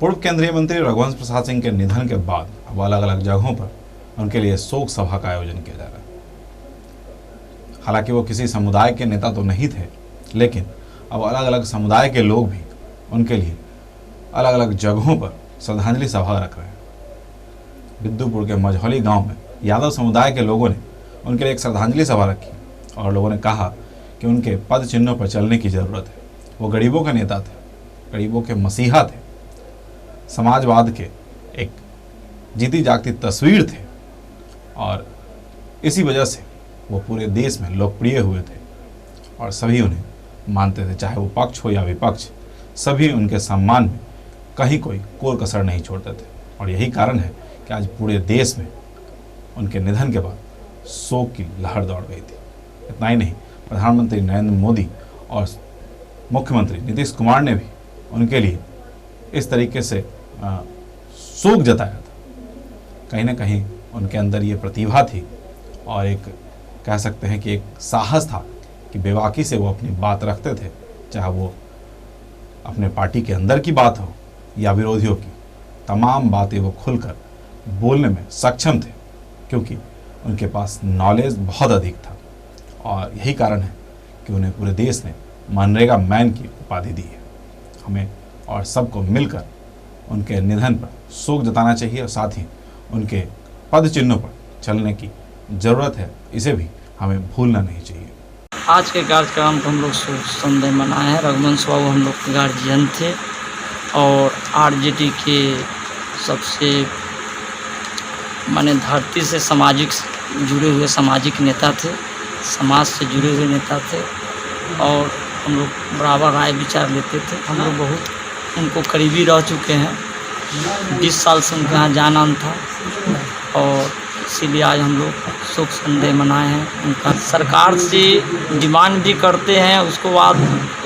पूर्व केंद्रीय मंत्री रघुवंश प्रसाद सिंह के निधन के बाद अब अलग अलग जगहों पर उनके लिए शोक सभा का आयोजन किया जा रहा है। हालांकि वो किसी समुदाय के नेता तो नहीं थे, लेकिन अब अलग अलग समुदाय के लोग भी उनके लिए अलग अलग जगहों पर श्रद्धांजलि सभा रख रहे हैं। बिद्दुपुर के मझौली गांव में यादव समुदाय के लोगों ने उनके लिए एक श्रद्धांजलि सभा रखी और लोगों ने कहा कि उनके पद चिन्हों पर चलने की ज़रूरत है। वो गरीबों का नेता थे, गरीबों के मसीहा थे, समाजवाद के एक जीती जागती तस्वीर थे और इसी वजह से वो पूरे देश में लोकप्रिय हुए थे और सभी उन्हें मानते थे, चाहे वो पक्ष हो या विपक्ष, सभी उनके सम्मान में कहीं कोई कोर कसर नहीं छोड़ते थे। और यही कारण है कि आज पूरे देश में उनके निधन के बाद शोक की लहर दौड़ गई थी। इतना ही नहीं, प्रधानमंत्री नरेंद्र मोदी और मुख्यमंत्री नीतीश कुमार ने भी उनके लिए इस तरीके से शोक जताया था। कहीं ना कहीं उनके अंदर ये प्रतिभा थी और एक कह सकते हैं कि एक साहस था कि बेबाकी से वो अपनी बात रखते थे, चाहे वो अपने पार्टी के अंदर की बात हो या विरोधियों की। तमाम बातें वो खुलकर बोलने में सक्षम थे क्योंकि उनके पास नॉलेज बहुत अधिक था और यही कारण है कि उन्हें पूरे देश ने मनरेगा मैन की उपाधि दी है। हमें और सबको मिलकर उनके निधन पर शोक जताना चाहिए और साथ ही उनके पद चिन्हों पर चलने की ज़रूरत है, इसे भी हमें भूलना नहीं चाहिए। आज के कार्यक्रम को हम लोग शोक संदेह मनाए हैं। रघुवंश बाबू हम लोग के गार्जियन थे और आरजेडी के सबसे माने धरती से सामाजिक जुड़े हुए सामाजिक नेता थे, समाज से जुड़े हुए नेता थे और हम लोग बराबर राय विचार लेते थे। हम लोग बहुत उनको करीबी रह चुके हैं, 20 साल से उनके यहाँ जाना था और इसीलिए आज हम लोग शोक संदेह मनाए हैं। उनका सरकार से डिमांड भी करते हैं, उसको बाद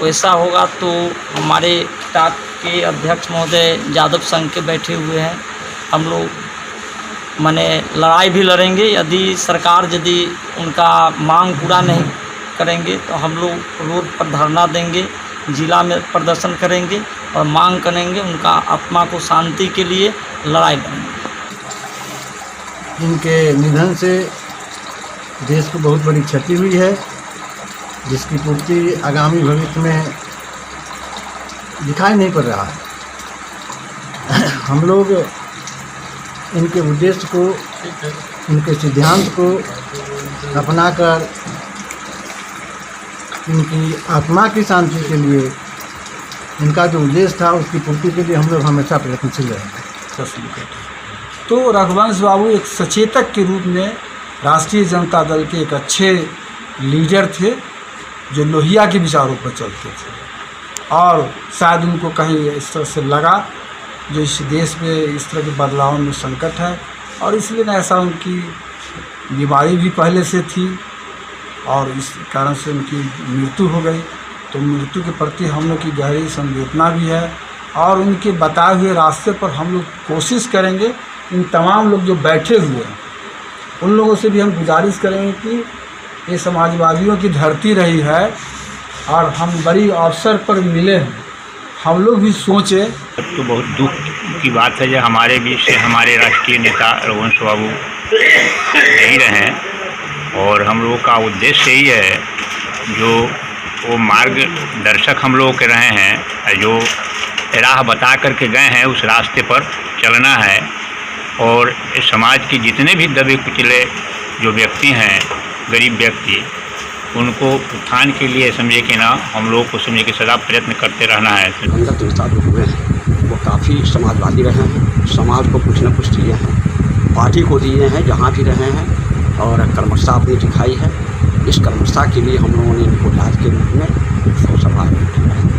वैसा होगा तो हमारे स्टाफ के अध्यक्ष महोदय यादव संघ के बैठे हुए हैं। हम लोग माने लड़ाई भी लड़ेंगे, यदि सरकार यदि उनका मांग पूरा नहीं करेंगे तो हम लोग रोड पर धरना देंगे, जिला में प्रदर्शन करेंगे और मांग करेंगे, उनका आत्मा को शांति के लिए लड़ाई लड़ेंगे। इनके निधन से देश को बहुत बड़ी क्षति हुई है, जिसकी पूर्ति आगामी भविष्य में दिखाई नहीं पड़ रहा है। हम लोग इनके उद्देश्य को, इनके सिद्धांत को अपनाकर इनकी आत्मा की शांति के लिए, इनका जो उद्देश्य था उसकी पूर्ति के लिए हम लोग हमेशा प्रयत्नशील रहेंगे। तो रघुवंश बाबू एक सचेतक के रूप में राष्ट्रीय जनता दल के एक अच्छे लीडर थे जो लोहिया के विचारों पर चलते थे और शायद उनको कहीं इस तरह से लगा जो इस देश में इस तरह के बदलाव में संकट है और इसलिए ऐसा उनकी बीमारी भी पहले से थी और इस कारण से उनकी मृत्यु हो गई। तो मृत्यु के प्रति हम लोग की गहरी संवेदना भी है और उनके बताए हुए रास्ते पर हम लोग कोशिश करेंगे। इन तमाम लोग जो बैठे हुए हैं उन लोगों से भी हम गुजारिश करेंगे कि ये समाजवादियों की धरती रही है और हम बड़ी अवसर पर मिले हैं, हम लोग भी सोचें। तो बहुत दुख की बात है जो हमारे बीच से हमारे राष्ट्रीय नेता रघुवंश बाबू नहीं रहे और हम लोगों का उद्देश्य यही है जो वो मार्गदर्शक हम लोग के रहे हैं, जो राह बता करके गए हैं उस रास्ते पर चलना है और इस समाज के जितने भी दबे कुचले जो व्यक्ति हैं, गरीब व्यक्ति, उनको उत्थान के लिए समझे कि ना हम लोग को समझे कि सदा प्रयत्न करते रहना है। अंगत नेता जो हुए हैं वो काफ़ी समाजवादी रहे हैं, समाज को कुछ न कुछ दिए हैं, पार्टी को दिए हैं जहाँ भी रहे हैं और कर्मठता अपनी दिखाई है। इस कर्मठता के लिए हम लोगों ने इनको याद के रूप में शोक सभा